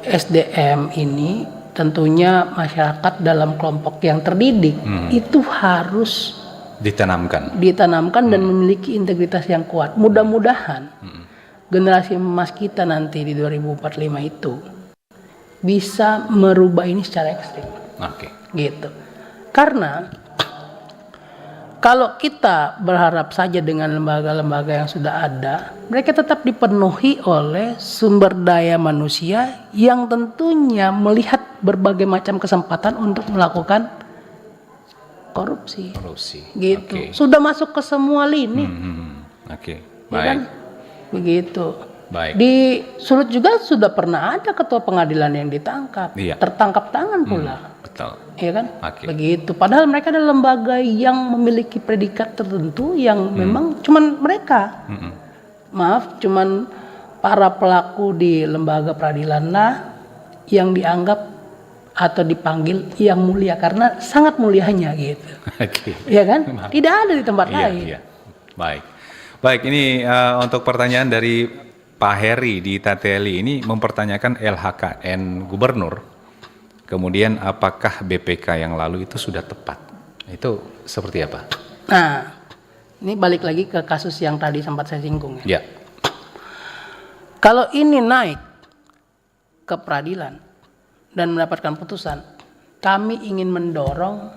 SDM ini. Tentunya masyarakat dalam kelompok yang terdidik itu harus ditanamkan dan memiliki integritas yang kuat. Mudah-mudahan generasi emas kita nanti di 2045 itu bisa merubah ini secara ekstrim. Oke. Gitu. Karena kalau kita berharap saja dengan lembaga-lembaga yang sudah ada, mereka tetap dipenuhi oleh sumber daya manusia yang tentunya melihat berbagai macam kesempatan untuk melakukan korupsi. Gitu. Oke. Sudah masuk ke semua lini. Oke. Ya Baik. kan? Begitu. Baik. Di Sulut juga sudah pernah ada ketua pengadilan yang ditangkap, Iya. tertangkap tangan pula. Betul. Iya kan? Oke. Begitu. Padahal mereka adalah lembaga yang memiliki predikat tertentu yang memang cuman mereka. Maaf, cuman para pelaku di lembaga peradilan lah yang dianggap atau dipanggil yang mulia karena sangat mulianya gitu. Oke. Iya kan? Tidak ada di tempat lain. Iya. Baik. Baik, ini untuk pertanyaan dari Pak Heri di Tateli ini mempertanyakan LHKN Gubernur. Kemudian apakah BPK yang lalu itu sudah tepat? Itu seperti apa? Nah, ini balik lagi ke kasus yang tadi sempat saya singgung ya. Ya. Kalau ini naik ke peradilan dan mendapatkan putusan, kami ingin mendorong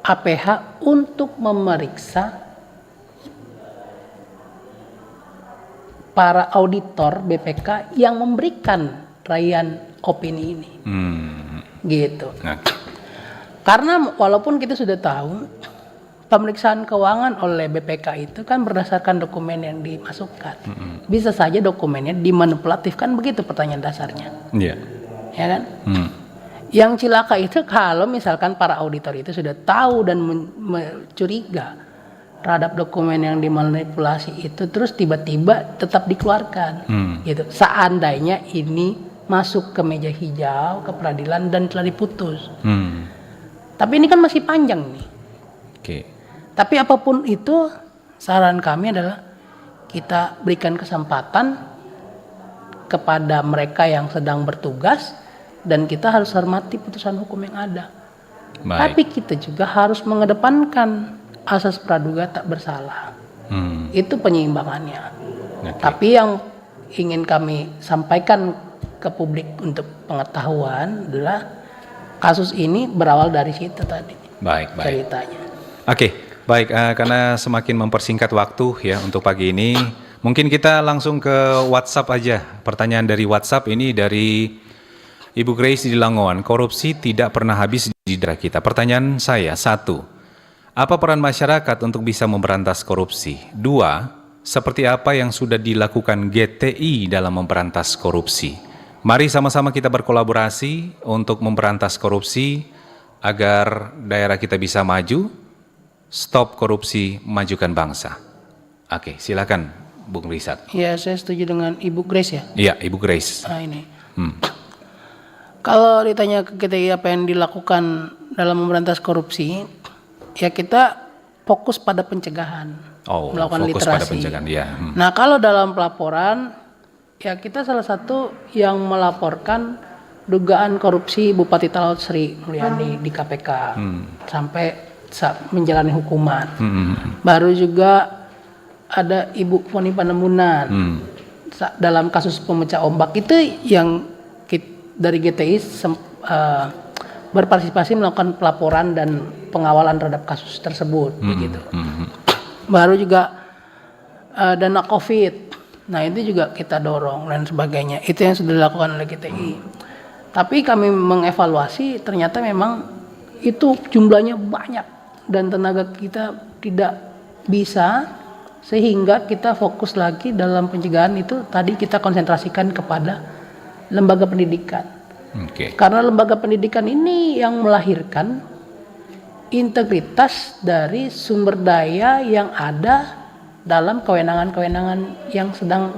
APH untuk memeriksa para auditor BPK yang memberikan raihan opini ini. Gitu. Oke. Karena walaupun kita sudah tahu pemeriksaan keuangan oleh BPK itu kan berdasarkan dokumen yang dimasukkan. Bisa saja dokumennya dimanipulatif, kan begitu pertanyaan dasarnya. Iya. Ya kan? Yang cilaka itu kalau misalkan para auditor itu sudah tahu dan curiga terhadap dokumen yang dimanipulasi itu, terus tiba-tiba tetap dikeluarkan. Gitu. Seandainya ini masuk ke meja hijau ke peradilan dan telah diputus. Tapi ini kan masih panjang nih. Oke. Tapi apapun itu, saran kami adalah kita berikan kesempatan kepada mereka yang sedang bertugas dan kita harus hormati putusan hukum yang ada. Baik. Tapi kita juga harus mengedepankan asas praduga tak bersalah. Itu penyeimbangannya. Oke. Tapi yang ingin kami sampaikan ke publik untuk pengetahuan adalah kasus ini berawal dari situ tadi. Baik. Ceritanya. Oke, baik, karena semakin mempersingkat waktu ya untuk pagi ini, mungkin kita langsung ke WhatsApp aja. Pertanyaan dari WhatsApp ini dari Ibu Grace di Langoan, korupsi tidak pernah habis di daerah kita. Pertanyaan saya, 1, apa peran masyarakat untuk bisa memberantas korupsi? 2, seperti apa yang sudah dilakukan GTI dalam memberantas korupsi? Mari sama-sama kita berkolaborasi untuk memberantas korupsi agar daerah kita bisa maju. Stop korupsi, majukan bangsa. Oke, silakan Bung Risat. Ya, saya setuju dengan Ibu Grace ya. Iya, Ibu Grace. Nah ini. Kalau ditanya ke kita apa yang dilakukan dalam memberantas korupsi, ya kita fokus pada pencegahan, melakukan fokus literasi. pada pencegahan, ya. Nah kalau dalam pelaporan, ya kita salah satu yang melaporkan dugaan korupsi Bupati Talaut Sri Mulyani di KPK sampai menjalani hukuman. Baru juga ada Ibu Poni Panemunan dalam kasus pemecah ombak itu yang dari GTI berpartisipasi melakukan pelaporan dan pengawalan terhadap kasus tersebut. Begitu. Baru juga dana COVID, nah itu juga kita dorong dan sebagainya. Itu yang sudah dilakukan oleh GTI. Tapi kami mengevaluasi ternyata memang itu jumlahnya banyak dan tenaga kita tidak bisa, sehingga kita fokus lagi dalam pencegahan itu tadi kita konsentrasikan kepada lembaga pendidikan. Karena lembaga pendidikan ini yang melahirkan integritas dari sumber daya yang ada dalam kewenangan-kewenangan yang sedang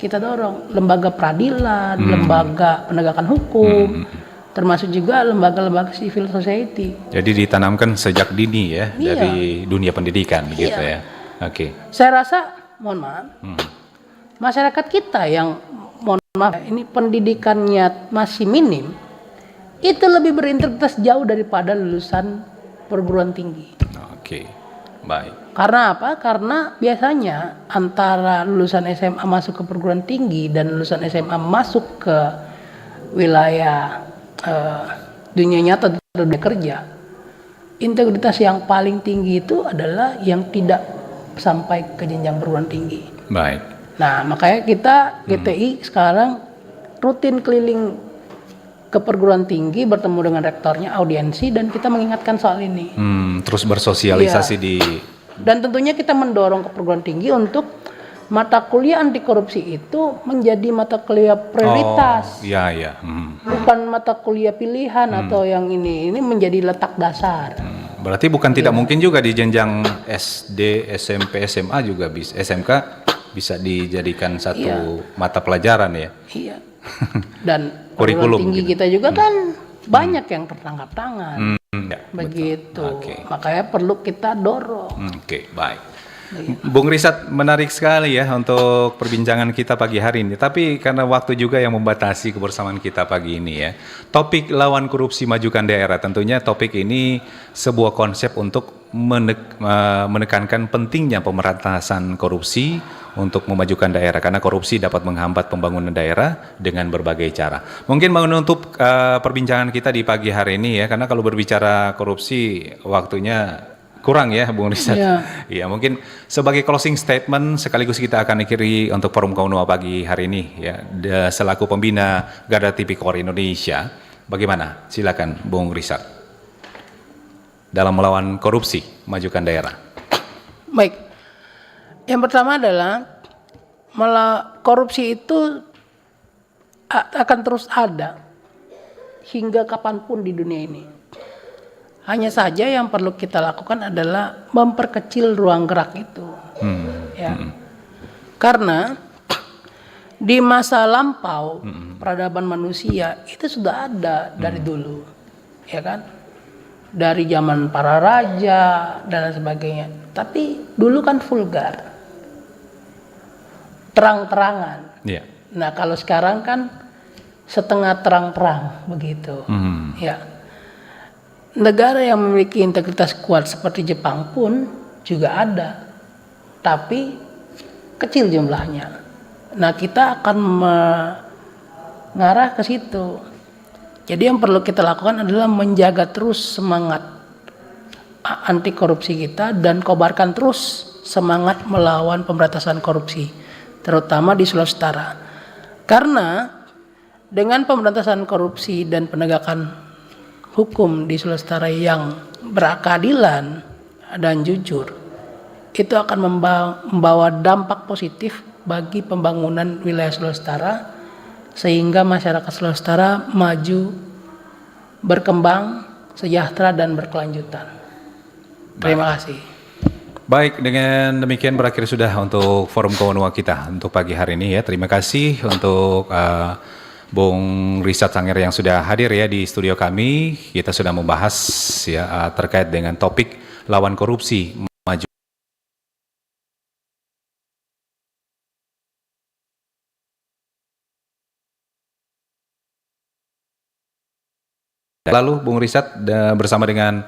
kita dorong. Lembaga peradilan, lembaga penegakan hukum, termasuk juga lembaga-lembaga civil society. Jadi ditanamkan sejak dini ya, dari dunia pendidikan gitu ya. Oke. Saya rasa, mohon maaf, masyarakat kita yang ini pendidikannya masih minim, itu lebih berintegritas jauh daripada lulusan perguruan tinggi. Oke, baik. Karena apa? Karena biasanya antara lulusan SMA masuk ke perguruan tinggi dan lulusan SMA masuk ke wilayah dunia nyata atau dunia kerja, integritas yang paling tinggi itu adalah yang tidak sampai ke jenjang perguruan tinggi. Baik. Nah, makanya kita GTI sekarang rutin keliling ke perguruan tinggi, bertemu dengan rektornya, audiensi, dan kita mengingatkan soal ini. Terus bersosialisasi Iya. Dan tentunya kita mendorong ke perguruan tinggi untuk mata kuliah anti korupsi itu menjadi mata kuliah prioritas. Iya. Bukan mata kuliah pilihan atau yang ini menjadi letak dasar. Berarti bukan tidak mungkin juga di jenjang SD, SMP, SMA juga bisa, SMK bisa dijadikan satu mata pelajaran ya. Iya. Dan Kurikulum perguruan tinggi gitu. kita juga kan banyak yang tertangkap tangan. Ya, Begitu. Oke. Makanya perlu kita dorong. Oke, baik. Bung Risat, menarik sekali ya untuk perbincangan kita pagi hari ini. Tapi karena waktu juga yang membatasi kebersamaan kita pagi ini ya. Topik lawan korupsi majukan daerah. Tentunya topik ini sebuah konsep untuk menekankan pentingnya pemberantasan korupsi untuk memajukan daerah. Karena korupsi dapat menghambat pembangunan daerah dengan berbagai cara. Mungkin menutup perbincangan kita di pagi hari ini ya. Karena kalau berbicara korupsi waktunya kurang ya Bung Risat. Iya, mungkin sebagai closing statement sekaligus kita akan akhiri untuk Forum Kaunua pagi hari ini ya. Selaku pembina Garda Tipikor Indonesia, bagaimana? Silakan Bung Risat. Dalam melawan korupsi, majukan daerah. Baik. Yang pertama adalah korupsi itu akan terus ada hingga kapanpun di dunia ini. Hanya saja yang perlu kita lakukan adalah memperkecil ruang gerak itu. Karena di masa lampau peradaban manusia itu sudah ada dari dulu, ya kan? Dari zaman para raja dan sebagainya. Tapi dulu kan vulgar, terang-terangan. Iya. Nah kalau sekarang kan setengah terang-terang begitu, ya. Negara yang memiliki integritas kuat seperti Jepang pun juga ada, tapi kecil jumlahnya. Nah kita akan mengarah ke situ. Jadi yang perlu kita lakukan adalah menjaga terus semangat anti korupsi kita dan kobarkan terus semangat melawan pemberantasan korupsi, terutama di Sulawesi Utara. Karena dengan pemberantasan korupsi dan penegakan hukum di Sulawesi Utara yang berkeadilan dan jujur, itu akan membawa dampak positif bagi pembangunan wilayah Sulawesi Utara, sehingga masyarakat Sulawesi Utara maju, berkembang, sejahtera dan berkelanjutan. Terima kasih. Baik, dengan demikian berakhir sudah untuk Forum Kaunua kita untuk pagi hari ini ya. Terima kasih untuk Bung Risat Sanger yang sudah hadir ya di studio kami. Kita sudah membahas ya terkait dengan topik lawan korupsi maju. Lalu Bung Risat bersama dengan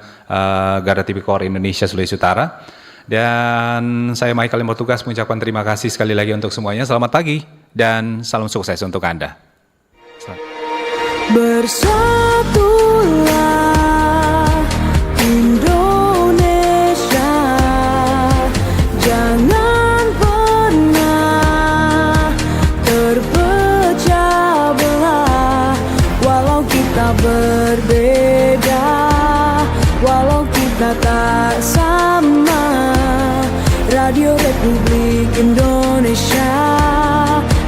Garda Tipikor Indonesia Sulawesi Utara. Dan saya Michael yang bertugas mengucapkan terima kasih sekali lagi untuk semuanya. Selamat pagi dan salam sukses untuk Anda. Bersatulah Indonesia, jangan pernah terpecah belah. Walau kita berbeda, walau kita tak sama, Radio Republik Indonesia,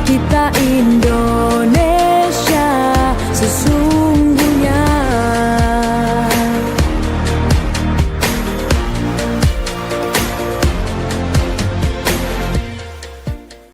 kita Indonesia.